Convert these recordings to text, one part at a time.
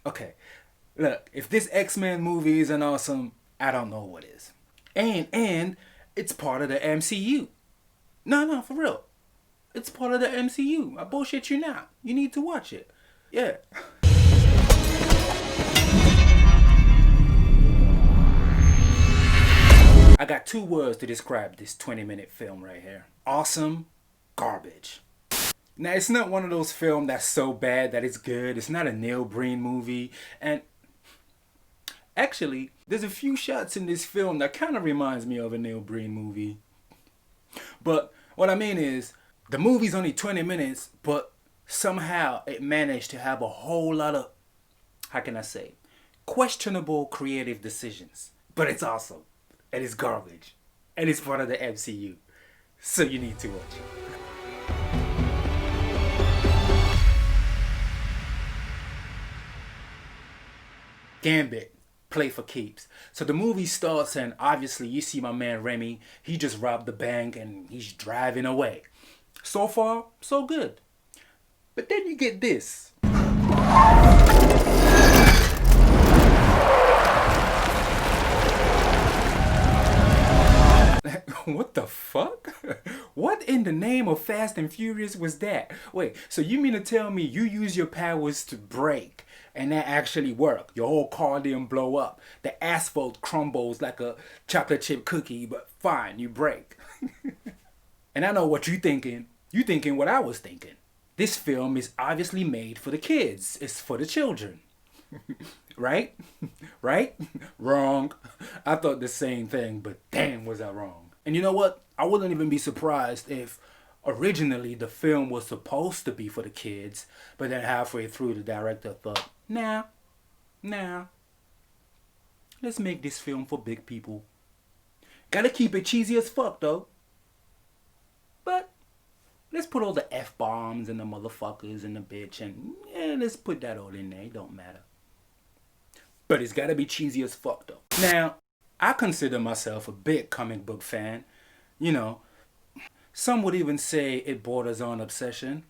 Okay, look, if this X-Men movie isn't awesome, I don't know what is. And it's part of the MCU. No, for real. It's part of the MCU. I bullshit you now. You need to watch it. Yeah. I got two words to describe this 20-minute film right here. Awesome garbage. Now, it's not one of those films that's so bad that it's good. It's not a Neil Breen movie. And actually, there's a few shots in this film that kind of reminds me of a Neil Breen movie. But what I mean is, the movie's only 20 minutes, but somehow it managed to have a whole lot of, how can I say, questionable creative decisions. But it's awesome. And it's garbage. And it's part of the MCU. So you need to watch it. Gambit. Play for keeps. So the movie starts and obviously you see my man Remy. He just robbed the bank and he's driving away. So far, so good. But then you get this. What the fuck? What in the name of Fast and Furious was that? Wait, so you mean to tell me you use your powers to brake and that actually worked? Your whole car didn't blow up. The asphalt crumbles like a chocolate chip cookie, but fine, you brake. And I know what you're thinking. You're thinking what I was thinking. This film is obviously made for the kids. It's for the children. Right? Right? Wrong. I thought the same thing, but damn was I wrong. And you know what? I wouldn't even be surprised if originally the film was supposed to be for the kids, but then halfway through the director thought, nah, let's make this film for big people. Gotta keep it cheesy as fuck though. But let's put all the F-bombs and the motherfuckers and the bitch and yeah, let's put that all in there. It don't matter. But it's gotta be cheesy as fuck though. Now, I consider myself a big comic book fan. You know, some would even say it borders on obsession.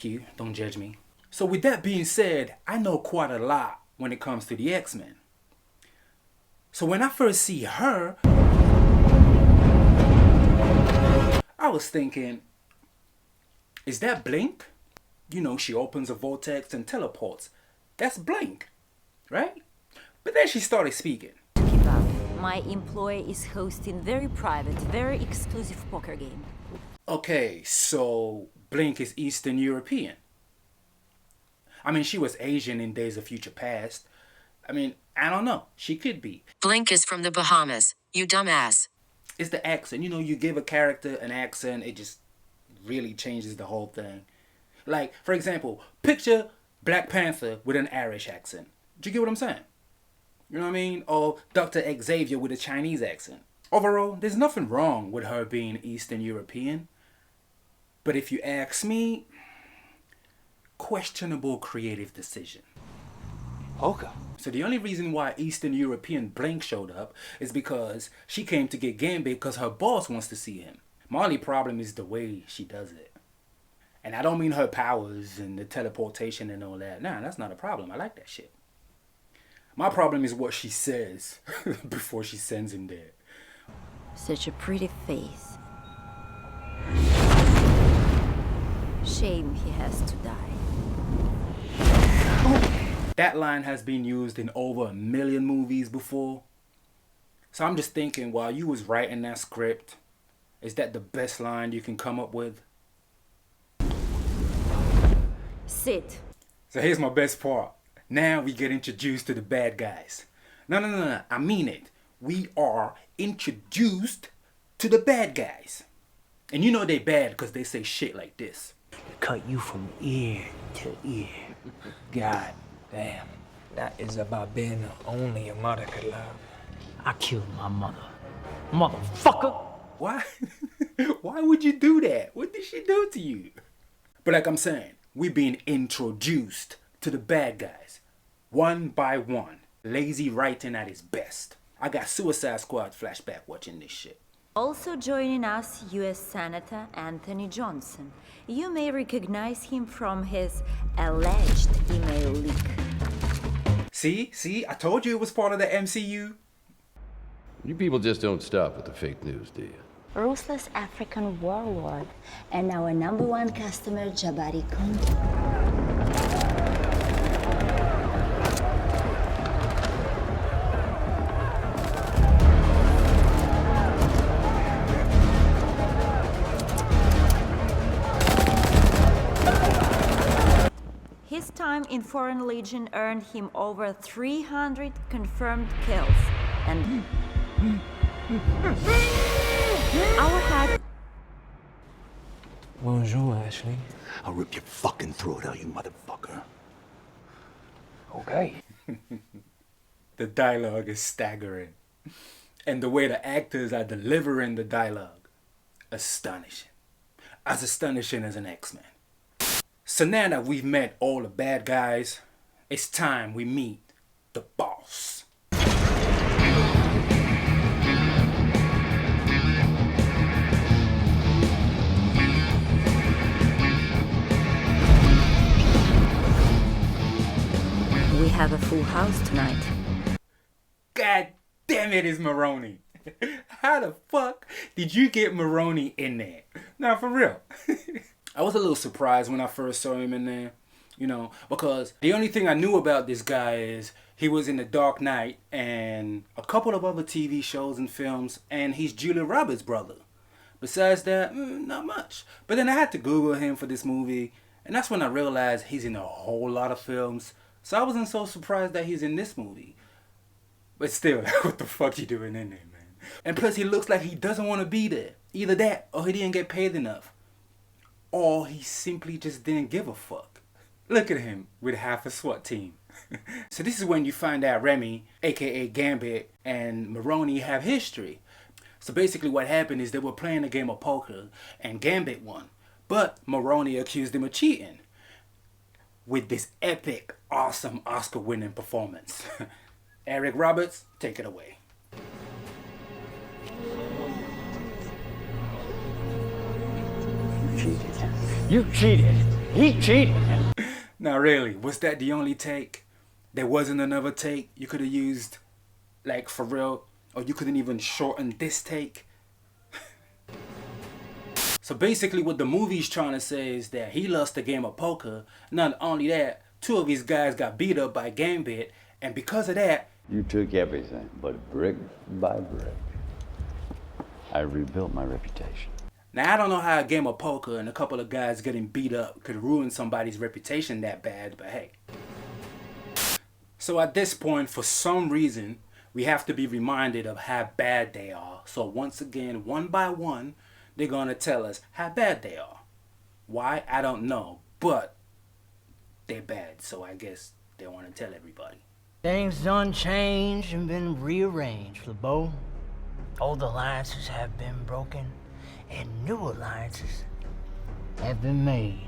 You, don't judge me. So with that being said, I know quite a lot when it comes to the X-Men. So when I first see her, I was thinking, is that Blink? You know, she opens a vortex and teleports. That's Blink, right? But then she started speaking. Keep up. My employer is hosting very private, very exclusive poker game. Okay, so Blink is Eastern European. I mean, she was Asian in Days of Future Past. I mean, I don't know. She could be. Blink is from the Bahamas, you dumbass. It's the accent. You know, you give a character an accent, it just really changes the whole thing. Like, for example, picture Black Panther with an Irish accent. Do you get what I'm saying? You know what I mean? Or Dr. Xavier with a Chinese accent. Overall, there's nothing wrong with her being Eastern European. But if you ask me, questionable creative decision. Okay. So the only reason why Eastern European Blink showed up is because she came to get Gambit because her boss wants to see him. My only problem is the way she does it. And I don't mean her powers and the teleportation and all that. Nah, that's not a problem. I like that shit. My problem is what she says before she sends him there. Such a pretty face. Shame he has to die. That line has been used in over 1 million movies before. So I'm just thinking, while you was writing that script, is that the best line you can come up with? Sit. So here's my best part. Now we get introduced to the bad guys. No. I mean it. We are introduced to the bad guys. And you know they bad because they say shit like this. Cut you from ear to ear. God damn. That is about being only a mother could love. I killed my mother. Motherfucker! Why? Why would you do that? What did she do to you? But like I'm saying, we're being introduced to the bad guys. One by one. Lazy writing at its best. I got Suicide Squad flashback watching this shit. Also joining us, U.S. Senator Anthony Johnson. You may recognize him from his alleged email leak. See, I told you it was part of the MCU. You people just don't stop with the fake news, do you? Ruthless African warlord and our #1 customer, Jabari Kondo. His time in Foreign Legion earned him over 300 confirmed kills. And our head. Bonjour, Ashley. I'll rip your fucking throat out, you motherfucker. Okay. The dialogue is staggering. And the way the actors are delivering the dialogue, astonishing. As astonishing as an X-Men. So now that we've met all the bad guys, it's time we meet the boss. We have a full house tonight. God damn it, it's Maroni. How the fuck did you get Maroni in there? Now, for real. I was a little surprised when I first saw him in there, you know, because the only thing I knew about this guy is he was in The Dark Knight and a couple of other TV shows and films, and he's Julia Roberts' brother. Besides that, not much. But then I had to Google him for this movie, and that's when I realized he's in a whole lot of films. So I wasn't so surprised that he's in this movie. But still, what the fuck you doing in there, man? And plus, he looks like he doesn't want to be there. Either that, or he didn't get paid enough. Or he simply just didn't give a fuck. Look at him with half a SWAT team. So this is when you find out Remy, aka Gambit, and Maroni have history. So basically what happened is they were playing a game of poker and Gambit won. But Maroni accused him of cheating. With this epic, awesome Oscar-winning performance. Eric Roberts, take it away. You cheated. He cheated. Now really, was that the only take? There wasn't another take you could have used? Like for real? Or you couldn't even shorten this take? So basically what the movie's trying to say is that he lost the game of poker. Not only that, 2 of his guys got beat up by Gambit. And because of that... You took everything, but brick by brick, I rebuilt my reputation. Now, I don't know how a game of poker and a couple of guys getting beat up could ruin somebody's reputation that bad, but hey. So at this point, for some reason, we have to be reminded of how bad they are. So once again, one by one, they're going to tell us how bad they are. Why? I don't know, but they're bad, so I guess they want to tell everybody. Things done changed and been rearranged, LeBeau. Old alliances have been broken, and new alliances have been made.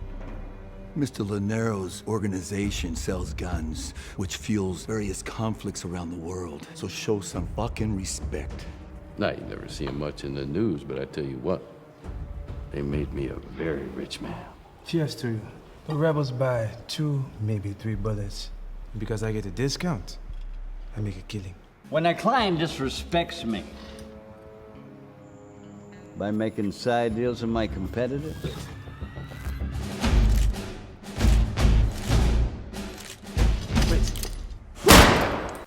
Mr. Linero's organization sells guns, which fuels various conflicts around the world. So show some fucking respect. Now, you never see him much in the news, but I tell you what, they made me a very rich man. Cheers to you. The rebels buy 2, maybe 3 bullets. Because I get a discount, I make a killing. When a client disrespects me, By making side deals with my competitors?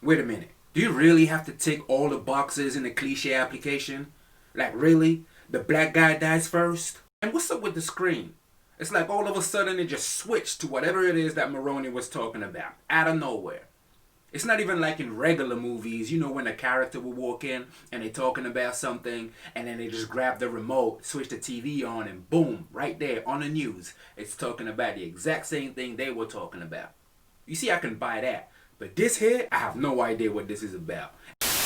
Wait a minute. Do you really have to tick all the boxes in the cliche application? Like really? The black guy dies first? And what's up with the screen? It's like all of a sudden it just switched to whatever it is that Maroni was talking about. Out of nowhere. It's not even like in regular movies, you know, when a character will walk in and they're talking about something and then they just grab the remote, switch the TV on, and boom, right there on the news, it's talking about the exact same thing they were talking about. You see, I can buy that. But this here, I have no idea what this is about.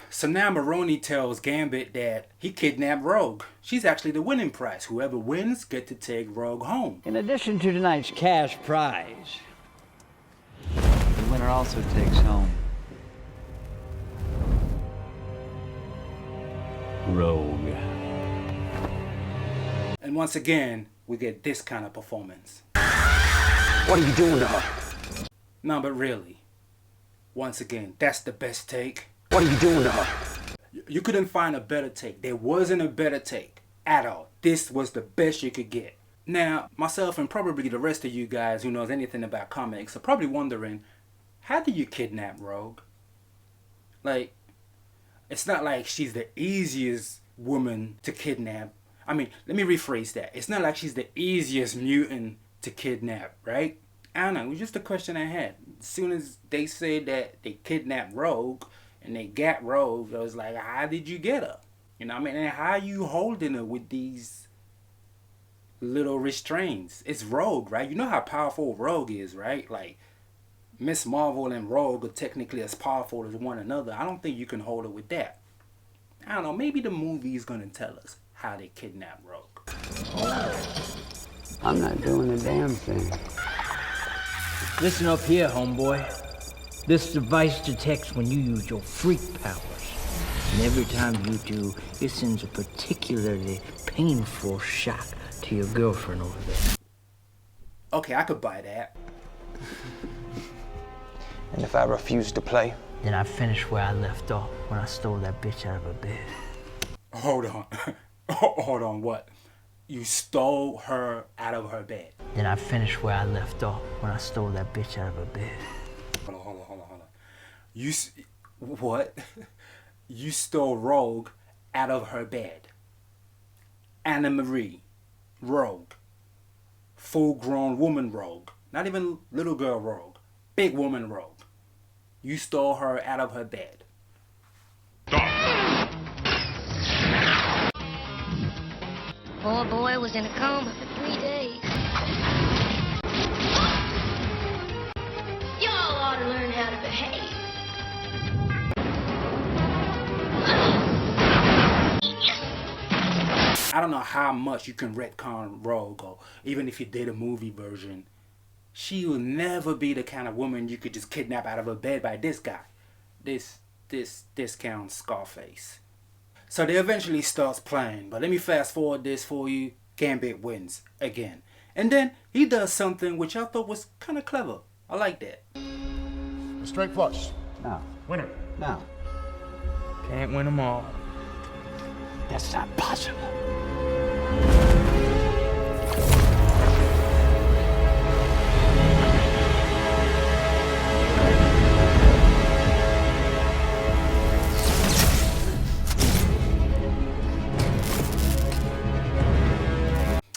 So now Maroni tells Gambit that he kidnapped Rogue. She's actually the winning prize. Whoever wins get to take Rogue home. in addition to tonight's cash prize, the winner also takes home Rogue. And once again, we get this kind of performance. What are you doing to her? No, but really, Once again, that's the best take. What are you doing to her? You couldn't find a better take. There wasn't a better take at all. This was the best you could get. Now, myself and probably the rest of you guys who knows anything about comics are probably wondering, how do you kidnap Rogue? Like, it's not like she's the easiest woman to kidnap. I mean, let me rephrase that. It's not like she's the easiest mutant to kidnap, right? I don't know. It was just a question I had. As soon as they said that they kidnapped Rogue and they got Rogue, I was like, how did you get her? You know what I mean? And how are you holding her with these little restraints? It's Rogue, right? You know how powerful Rogue is, right? Like, Miss Marvel and Rogue are technically as powerful as one another. I don't think you can hold her with that. I don't know. Maybe the movie's gonna tell us how they kidnap Rogue. I'm not doing a damn thing. Listen up here, homeboy. This device detects when you use your freak powers. And every time you do, it sends a particularly painful shock to your girlfriend over there. Okay, I could buy that. And if I refuse to play? Then I finish where I left off when I stole that bitch out of her bed. Hold on. Hold on, what? You stole her out of her bed? Then I finish where I left off when I stole that bitch out of her bed. Hold on. What? You stole Rogue out of her bed. Anna Marie, Rogue. Full-grown woman Rogue. Not even little girl Rogue. Big woman Rogue. You stole her out of her bed. Poor boy was in a coma for 3 days. Y'all ought to learn how to behave. I don't know how much you can retcon Rogue, or even if you did a movie version, she will never be the kind of woman you could just kidnap out of her bed by this guy. This discount Scarface. So they eventually starts playing, but let me fast forward this for you. Gambit wins again. And then he does something which I thought was kind of clever. I like that. A straight flush. No. Winner. No. Can't win them all. That's not possible.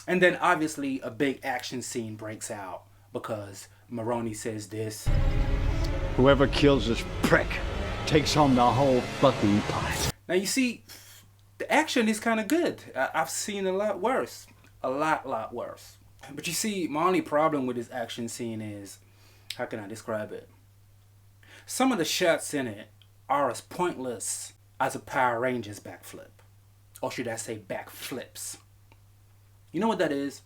And then obviously a big action scene breaks out because Maroni says this. Whoever kills this prick takes home the whole fucking pot. Now you see, the action is kind of good. I've seen a lot worse. A lot worse. But you see, my only problem with this action scene is, how can I describe it? Some of the shots in it are as pointless as a Power Rangers backflip. Or should I say backflips. You know what that is?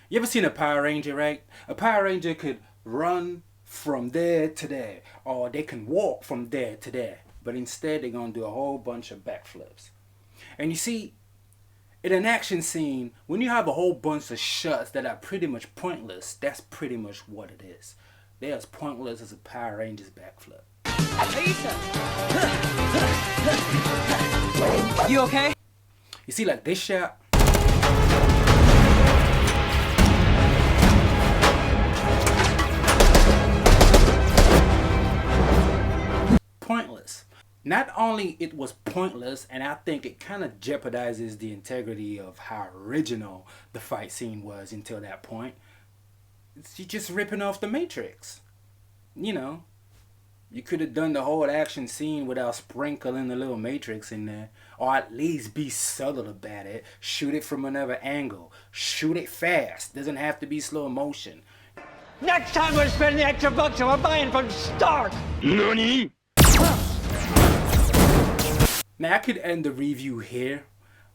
You ever seen a Power Ranger, right? A Power Ranger could run from there to there, or they can walk from there to there, but instead they're gonna do a whole bunch of backflips. And you see, in an action scene, when you have a whole bunch of shots that are pretty much pointless, that's pretty much what it is. They're as pointless as a Power Rangers backflip. You okay? You see, like this shot. Pointless. Not only it was pointless, and I think it kind of jeopardizes the integrity of how original the fight scene was until that point. You're just ripping off the Matrix. You know, you could have done the whole action scene without sprinkling the little Matrix in there, or at least be subtle about it. Shoot it from another angle. Shoot it fast. Doesn't have to be slow motion. Next time we're spending the extra bucks and we're buying from Stark. NANI? Now I could end the review here,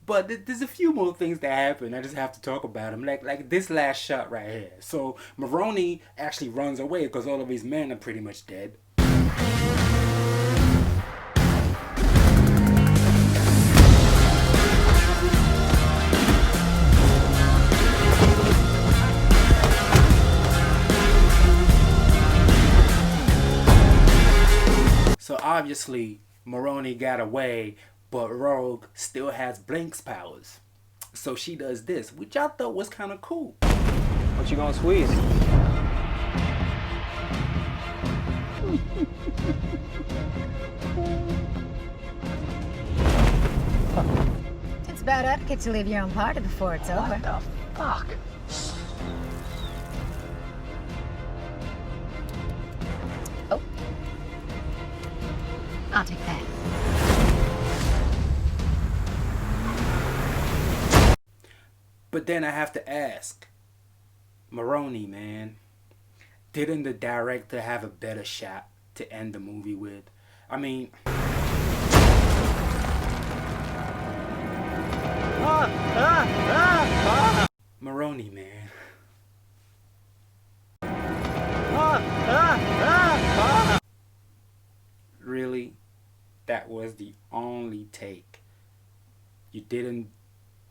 but there's a few more things that happen. I just have to talk about them. Like this last shot right here. So Maroni actually runs away because all of his men are pretty much dead. obviously Maroni got away, but Rogue still has Blink's powers. So she does this, which I thought was kind of cool. What you gonna squeeze? It's bad etiquette to leave your own party before it's over. What the fuck? Oh. I'll take that. But then I have to ask, Maroni, man, didn't the director have a better shot to end the movie with? I mean... Maroni, man. Really? That was the only take? You didn't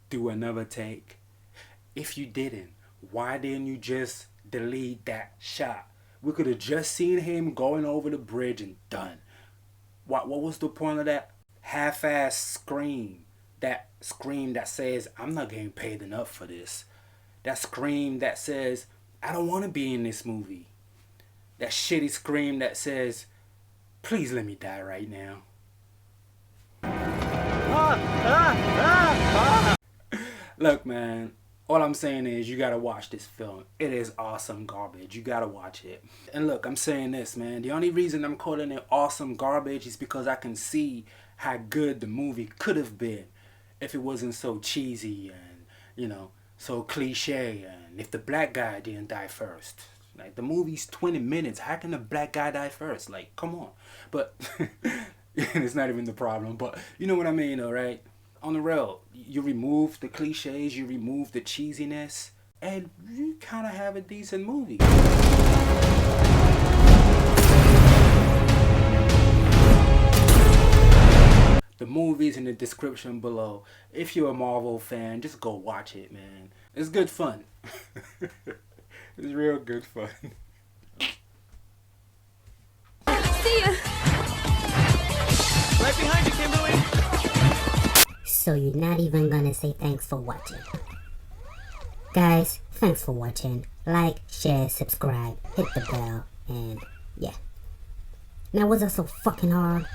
do another take? If you didn't, why didn't you just delete that shot? We could have just seen him going over the bridge and done. What was the point of that half-ass scream? That scream that says, I'm not getting paid enough for this. That scream that says, I don't want to be in this movie. That shitty scream that says, please let me die right now. Look, man, all I'm saying is you gotta watch this film. It is awesome garbage. You gotta watch it. And look, I'm saying this, man. The only reason I'm calling it awesome garbage is because I can see how good the movie could have been if it wasn't so cheesy and, you know, so cliche, and if the black guy didn't die first. Like, the movie's 20 minutes. How can the black guy die first? Like, come on. But it's not even the problem. But you know what I mean, though, right? On the real, you remove the cliches, you remove the cheesiness, and you kind of have a decent movie. The movie's in the description below. If you're a Marvel fan, just go watch it, man. It's good fun. It's real good fun. See ya! Right behind you, Kimberly! So you're not even gonna say thanks for watching. Guys, thanks for watching. Like, share, subscribe, hit the bell, and yeah. Now was that so fucking hard?